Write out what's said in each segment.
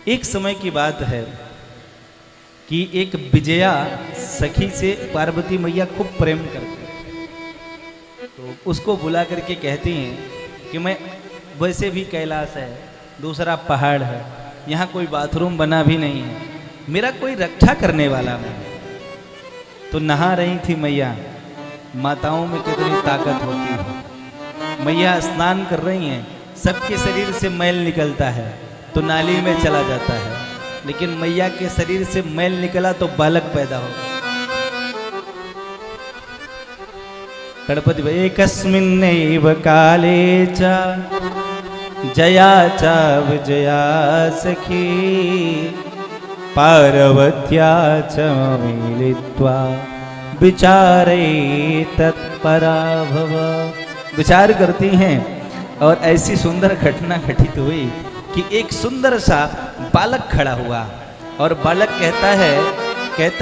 एक समय की बात है कि एक विजया सखी से पार्वती मैया खूब प्रेम करती है। तो उसको बुला करके कहती हैं कि मैं वैसे भी कैलाश है, दूसरा पहाड़ है, यहाँ कोई बाथरूम बना भी नहीं है, मेरा कोई रक्षा करने वाला नहीं। तो नहा रही थी मैया, माताओं में कितनी ताकत होती है। मैया स्नान कर रही हैं, सबके शरीर से मैल निकलता है तो नाली में चला जाता है, लेकिन मैया के शरीर से मैल निकला तो बालक पैदा हो। गणपति एकस्मिन्नैव काले च जया च विजया सखी पार्वत्या च मिलित्वा विचारे तत्परा भव। विचार करती हैं और ऐसी सुंदर घटना घटित हुई कि एक सुंदर सा बालक खड़ा हुआ और बालक कहता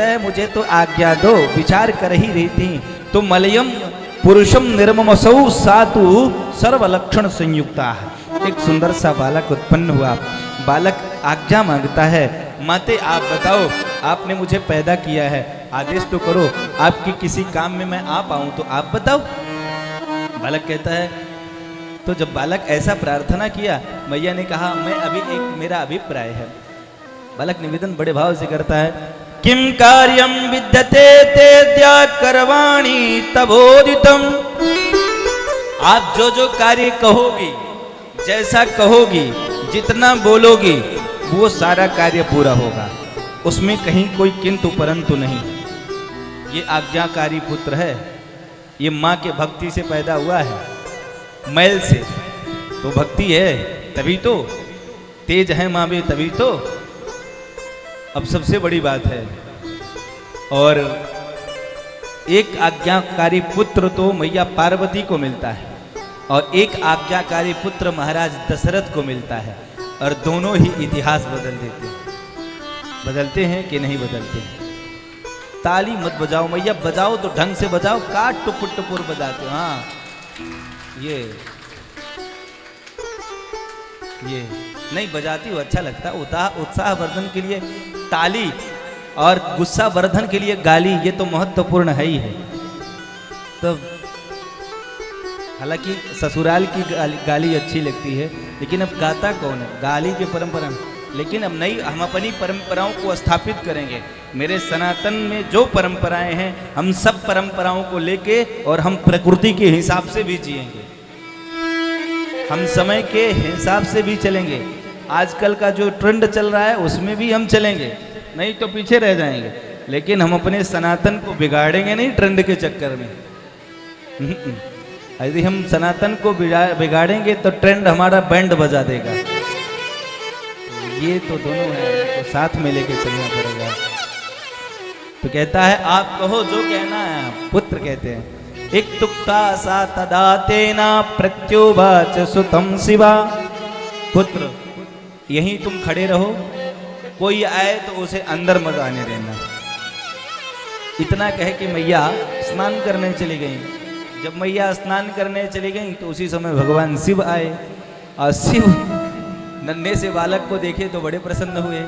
है मुझे तो आज्ञा दो। विचार कर ही रही थी तो मलयम पुरुषम निर्ममसौ सातु सर्वलक्षण संयुक्ता, एक सुंदर सा बालक उत्पन्न हुआ। बालक आज्ञा मांगता है, माते आप बताओ, आपने मुझे पैदा किया है, आदेश तो करो, आपकी किसी काम में मैं आ पाऊं तो आप बताओ। बालक कहता है, तो जब बालक ऐसा प्रार्थना किया, मैया ने कहा मैं मेरा अभिप्राय है। बालक निवेदन बड़े भाव से करता है, किम कार्यम विद्यते तेद्या करवाणी तबोदितम। आप जो जो कार्य कहोगी, जैसा कहोगी, जितना बोलोगी, वो सारा कार्य पूरा होगा, उसमें कहीं कोई किंतु परंतु नहीं। ये आज्ञाकारी पुत्र है, ये माँ के भक्ति से पैदा हुआ है, मैल से तो भक्ति है, तभी तो तेज है माँ भी, तभी तो। अब सबसे बड़ी बात है, और एक आज्ञाकारी पुत्र तो मैया पार्वती को मिलता है और एक आज्ञाकारी पुत्र महाराज दशरथ को मिलता है, और दोनों ही इतिहास बदल देते हैं। बदलते हैं कि नहीं बदलते हैं? ताली मत बजाओ मैया, बजाओ तो ढंग से बजाओ, काट टुपुर टुपुर बजाते हो। हाँ, ये नहीं बजाती हो, अच्छा लगता। उत्साह वर्धन के लिए ताली और गुस्सा वर्धन के लिए गाली, ये तो महत्वपूर्ण है ही है। तो हालांकि ससुराल की गाली अच्छी लगती है, लेकिन अब गाता कौन है? गाली की परंपरा। लेकिन अब नहीं, हम अपनी परंपराओं को स्थापित करेंगे। मेरे सनातन में जो परंपराएं हैं, हम सब परंपराओं को लेके, और हम प्रकृति के हिसाब से भी जिएंगे, हम समय के हिसाब से भी चलेंगे। आजकल का जो ट्रेंड चल रहा है उसमें भी हम चलेंगे, नहीं तो पीछे रह जाएंगे। लेकिन हम अपने सनातन को बिगाड़ेंगे नहीं ट्रेंड के चक्कर में। यदि हम सनातन को बिगाड़ेंगे तो ट्रेंड हमारा बैंड बजा देगा। ये तो दोनों है, तो साथ में लेके चलना पड़ेगा। तो कहता है, आप कहो जो कहना है। पुत्र कहते हैं, एक तुक्ता सा तदा तेना प्रत्युवाच सुतम शिवा। पुत्र यहीं तुम खड़े रहो, कोई आए तो उसे अंदर मत आने देना। इतना कह के मैया स्नान करने चली गई। जब मैया स्नान करने चली गई तो उसी समय भगवान शिव आए, और शिव नन्हे से बालक को देखे तो बड़े प्रसन्न हुए।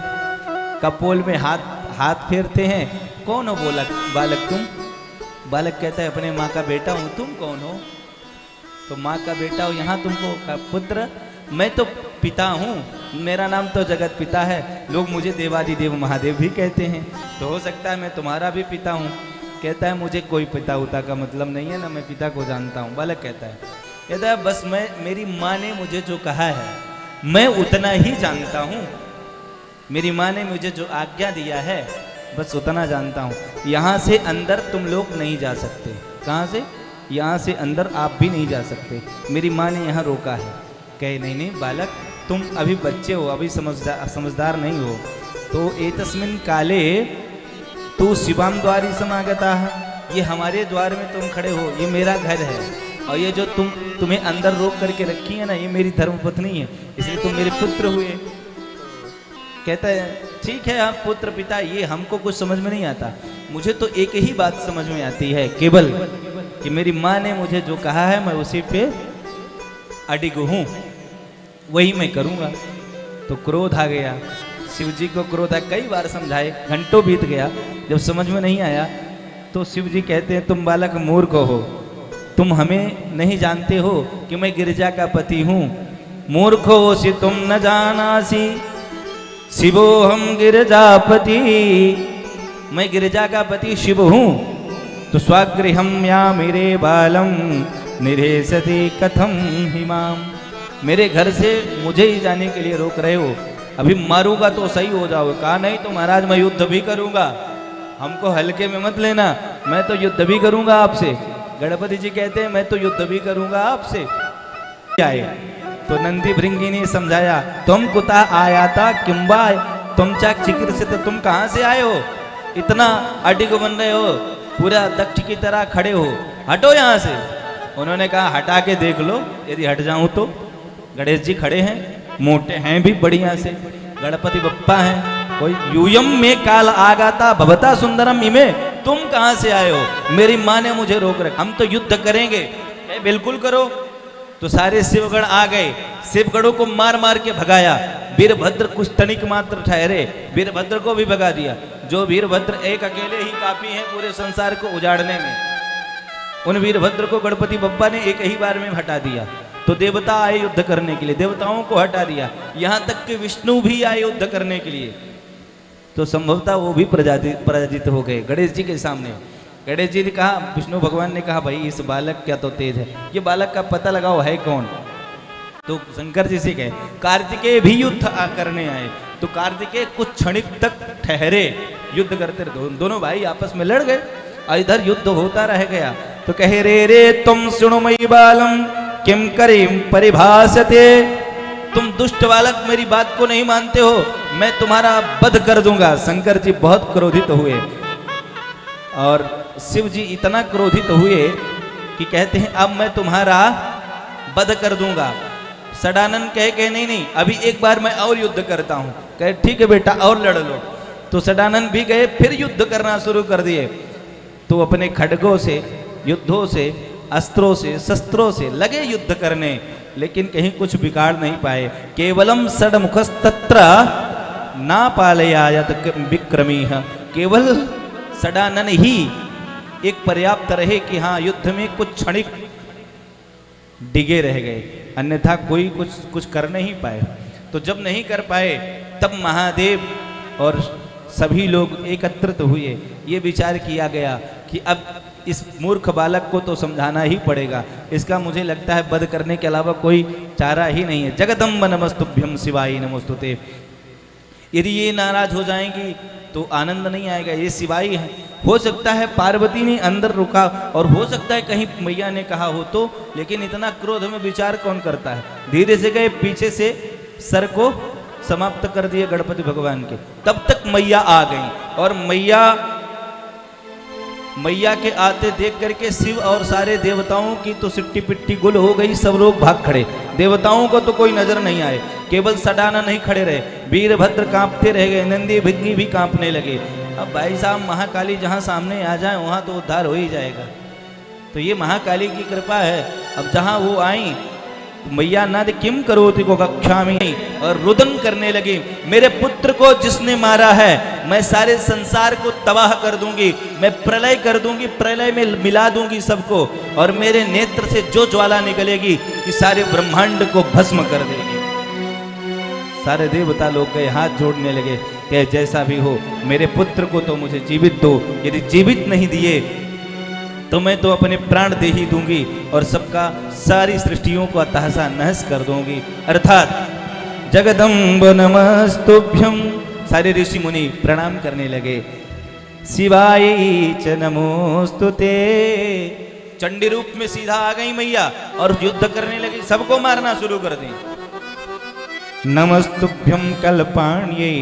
कपोल में हाथ फेरते हैं, कौन हो बालक तुम? बालक कहता है, अपने माँ का बेटा हूँ। तुम कौन हो? तो माँ का बेटा हो, यहाँ तुमको पुत्र? मैं तो पिता हूँ, मेरा नाम तो जगत पिता है, लोग मुझे देवादिदेव महादेव भी कहते हैं, तो हो सकता है मैं तुम्हारा भी पिता हूँ। कहता है, मुझे कोई पिता उता का मतलब नहीं है ना, मैं पिता को जानता हूँ। बालक कहता है बस मेरी माँ ने मुझे जो कहा है मैं उतना ही जानता हूँ। मेरी माँ ने मुझे जो आज्ञा दिया है बस उतना जानता हूँ। यहाँ से अंदर तुम लोग नहीं जा सकते। कहाँ से? यहाँ से अंदर आप भी नहीं जा सकते, मेरी माँ ने यहाँ रोका है। कहे, नहीं बालक, तुम अभी बच्चे हो, अभी समझदार नहीं हो। तो एतस्मिन् काले तू शिवाम द्वारी समागता है, ये हमारे द्वार में तुम खड़े हो, ये मेरा घर है, और ये जो तुम्हें अंदर रोक करके रखी है ना, ये मेरी धर्मपत्नी है, इसलिए तुम मेरे पुत्र हुए। कहता है, ठीक है आप पुत्र पिता, ये हमको कुछ समझ में नहीं आता, मुझे तो एक ही बात समझ में आती है केवल, कि मेरी माँ ने मुझे जो कहा है मैं उसी पे अडिग हूँ, वही मैं करूँगा। तो क्रोध आ गया, शिव जी को क्रोध है, कई बार समझाए, घंटों बीत गया, जब समझ में नहीं आया तो शिव जी कहते हैं तुम बालक मूर्ख हो, तुम हमें नहीं जानते हो कि मैं गिरिजा का पति हूं। मूर्खो सि तुम न जानासी शिवो हम गिरिजापति, मैं गिरिजा का पति शिव हूं। तो स्वागृहम या मेरे बालम निरेसति कथम हिमाम, मेरे घर से मुझे ही जाने के लिए रोक रहे हो, अभी मारूंगा तो सही हो जाओ। कहा नहीं तो महाराज मैं युद्ध भी करूंगा, हमको हल्के में मत लेना, मैं तो युद्ध भी करूंगा आपसे। गणपति जी कहते हैं मैं तो युद्ध भी करूंगा आपसे। आए तो नंदी भृंगी ने समझाया तुम कुता आया था किम्बा तुम चाक चिकिर से, तो तुम कहां से आए हो, इतना अडिग बन रहे हो, पूरा दक्ष की तरह खड़े हो, हटो यहां से। उन्होंने कहा हटा के देख लो, यदि हट जाऊं तो। गणेश जी खड़े हैं, मोटे हैं भी बढ़िया से, गणपति बप्पा हैं, कोई यूयम में काल आगाता भवता सुंदरम इमे, तुम कहां से आए हो, मेरी माँ ने मुझे रोक रखा, हम तो युद्ध करेंगे। बिल्कुल करो। तो सारे शिवगण आ गए, शिवगणों को मार मार के भगाया। वीरभद्र कुछ तनिक मात्र ठहरे, वीरभद्र को भी भगा दिया। जो वीरभद्र एक अकेले ही काफी हैं पूरे संसार को उजाड़ने में, उन वीरभद्र को गणपति बप्पा ने एक ही बार में हटा दिया। तो देवता आए युद्ध करने के लिए, देवताओं को हटा दिया, यहां तक कि विष्णु भी आए युद्ध करने के लिए। तो संभवतः वो भी पराजित हो गए गणेश जी के सामने। गणेश जी ने कहा, विष्णु भगवान ने कहा भाई इस बालक क्या तो तेज है, ये बालक का पता लगाओ है कौन। तो शंकर जी से कहे कार्तिकेय भी युद्ध करने आए। तो कार्तिकेय कुछ क्षणिक तक ठहरे, युद्ध करते रहे, दोनों भाई आपस में लड़ गए, इधर युद्ध होता रह गया। तो कहे रे तुम सुनो मई बालम किम करीम परिभाषते, तुम दुष्ट बालक मेरी बात को नहीं मानते हो, मैं तुम्हारा वध कर दूंगा। शंकर जी बहुत क्रोधित हुए और शिव जी इतना क्रोधित हुए कि कहते हैं अब मैं तुम्हारा वध कर दूंगा। सडानंद कहे नहीं अभी एक बार मैं और युद्ध करता हूं। कहे ठीक है बेटा और लड़ लो। तो सडानंद भी गए, फिर युद्ध करना शुरू कर दिए। तो अपने खड्गों से, युद्धों से, अस्त्रों से, शस्त्रों से लगे युद्ध करने, लेकिन कहीं कुछ बिगाड़ नहीं पाए। केवलम षड्मुखस्तत्र ना पालयायत विक्रमी, केवल सडानन ही एक पर्याप्त रहे कि हाँ युद्ध में कुछ क्षणिक डिगे रह गए, अन्यथा कोई कुछ कर नहीं पाए। तो जब नहीं कर पाए तब महादेव और सभी लोग एकत्रित हुए। ये विचार किया गया कि अब इस मूर्ख बालक को तो समझाना ही पड़ेगा, इसका मुझे लगता है वध करने के अलावा कोई चारा ही नहीं है। जगदम्ब नमस्तुभ्यं शिवाय नमोस्तुते। यदि ये नाराज हो जाएंगी तो आनंद नहीं आएगा, ये शिवाई है। हो सकता है पार्वती ने अंदर रुका और हो सकता है कहीं मैया ने कहा हो तो, लेकिन इतना क्रोध में विचार कौन करता है। धीरे से गए, पीछे से सर को समाप्त कर दिए गणपति भगवान के। तब तक मैया आ गई और मैया के आते देख करके शिव और सारे देवताओं की तो सिट्टी पिट्टी गुल हो गई, सब लोग भाग खड़े। देवताओं को तो कोई नजर नहीं आए, केवल सडानन नहीं खड़े रहे, वीरभद्र कांपते रह गए, नंदी भिग्गी भी कांपने लगे। अब भाई साहब महाकाली जहां सामने आ जाए वहां तो उद्धार हो ही जाएगा। तो ये महाकाली की कृपा है। अब जहां वो आई मैया नाद किम करोति को कक्षा में, और रुदन करने लगी, मेरे पुत्र को जिसने मारा है मैं सारे संसार को तबाह कर दूंगी, मैं प्रलय कर दूंगी, प्रलय में मिला दूंगी सबको, और मेरे नेत्र से जो ज्वाला निकलेगी कि सारे ब्रह्मांड को भस्म कर देगी। सारे देवता लोग गए, हाथ जोड़ने लगे कि जैसा भी हो मेरे पुत्र को तो मुझे जीवित दो, यदि जीवित नहीं दिए तो मैं तो अपने प्राण दे ही दूंगी और सबका सारी सृष्टियों को तहसा नहस कर दूंगी। अर्थात जगदम्ब नमस्तुभ्यं, सारे ऋषि मुनि प्रणाम करने लगे। शिवाय च नमोस्तुते, चंडी रूप में सीधा आ गई मैया और युद्ध करने लगी, सबको मारना शुरू कर दी। नमस्तुभ्यं कल्पाण्यै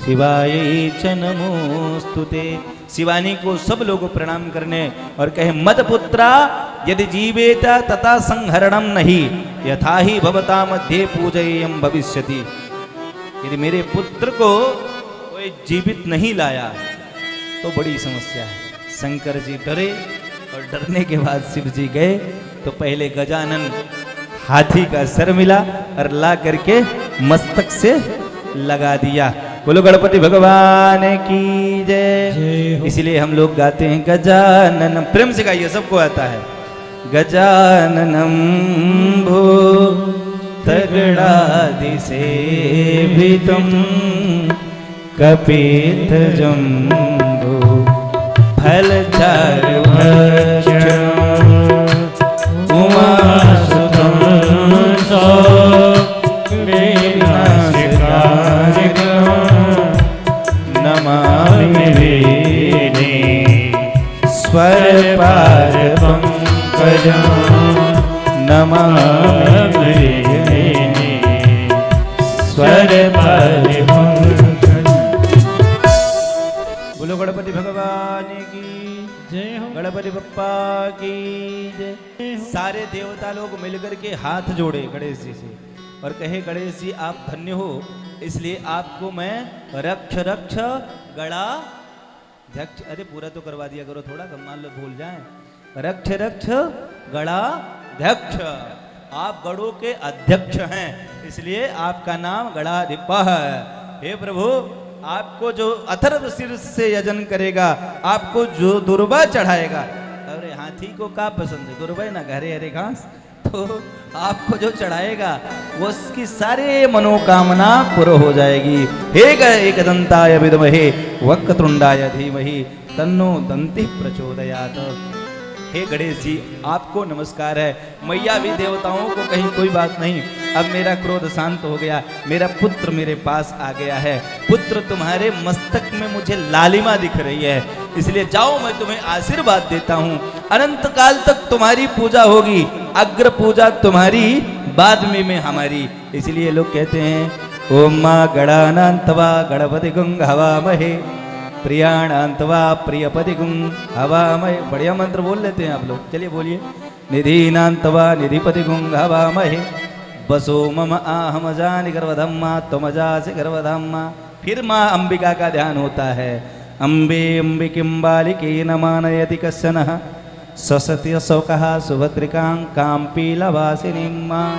शिवाय च नमोस्तुते, शिवानी को सब लोग प्रणाम करने और कहे मद पुत्रा यदि जीवेत तथा संहरणम नहीं यथा ही भवता मध्ये पूजयेयं भविष्यति। यदि मेरे पुत्र को कोई जीवित नहीं लाया तो बड़ी समस्या है। शंकर जी डरे और डरने के बाद शिव जी गए तो पहले गजानन हाथी का सर मिला और ला करके मस्तक से लगा दिया। बोलो गणपति भगवान की जय। इसलिए हम लोग गाते हैं गजाननम, प्रेम से गाइए, सबको आता है। गजाननम भूतगणादि सेवितम कपित्थजम्बो फलचारुभक्षणम् उमासुतं सौम्यनासिकाजितं नमामि वेणे स्वरपारपङ्कजं नमामि वेणे स्वरपारपङ्कजं। बोलो गणपति भगवान की जय हो, गणपति बप्पा की जय। सारे देवता लोग मिलकर के हाथ जोड़े गणेश जी से और कहे गणेश जी आप धन्य हो, इसलिए आपको मैं रक्ष रक्ष गणा ध्यक्ष, अरे पूरा तो करवा दिया करो थोड़ा, मान लो भूल जाए। रक्ष रक्ष गणाध्यक्ष, आप गणों के अध्यक्ष हैं, इसलिए आपका नाम गणाधिपा है। हे प्रभु, आपको जो अथर्व शीर्ष से यजन करेगा, आपको जो दुर्वा चढ़ाएगा, अरे हाथी को क्या पसंद है, दुर्वा ना घरे हरे घास, तो आपको जो चढ़ाएगा वो उसकी सारे मनोकामना पूर्ण हो जाएगी। हे एकदंताय विद्महे वक्रतुंडाय धीमहि तन्नो दंति प्रचोदयात्। हे गणेश जी आपको नमस्कार है। मैया भी देवताओं को कहीं कोई बात नहीं, अब मेरा क्रोध शांत हो गया, मेरा पुत्र मेरे पास आ गया है। पुत्र तुम्हारे मस्तक में मुझे लालिमा दिख रही है, इसलिए जाओ मैं तुम्हें आशीर्वाद देता हूँ। अनंत काल तक तुम्हारी पूजा होगी, अग्र पूजा तुम्हारी, बाद में हमारी। इसलिए लोग कहते हैं ओम मां गणानांतवा गणपति गुं हवामहे प्रियाणांतवा प्रियपति गुं हवामहे। बढ़िया मंत्र बोल लेते हैं आप लोग, चलिए बोलिए। निधीनांतवा निधिपति गुं हवामहे बसो मम आहम जानि गर्वधम्मा त्वमजासि गर्वधम्मा। फिर माँ अंबिका का ध्यान होता है। अम्बे अंबिकिं बालिके न मानयति कश्चन ससत्य शोकः सुभद्रिकां काम्पीलवासिनीं मां।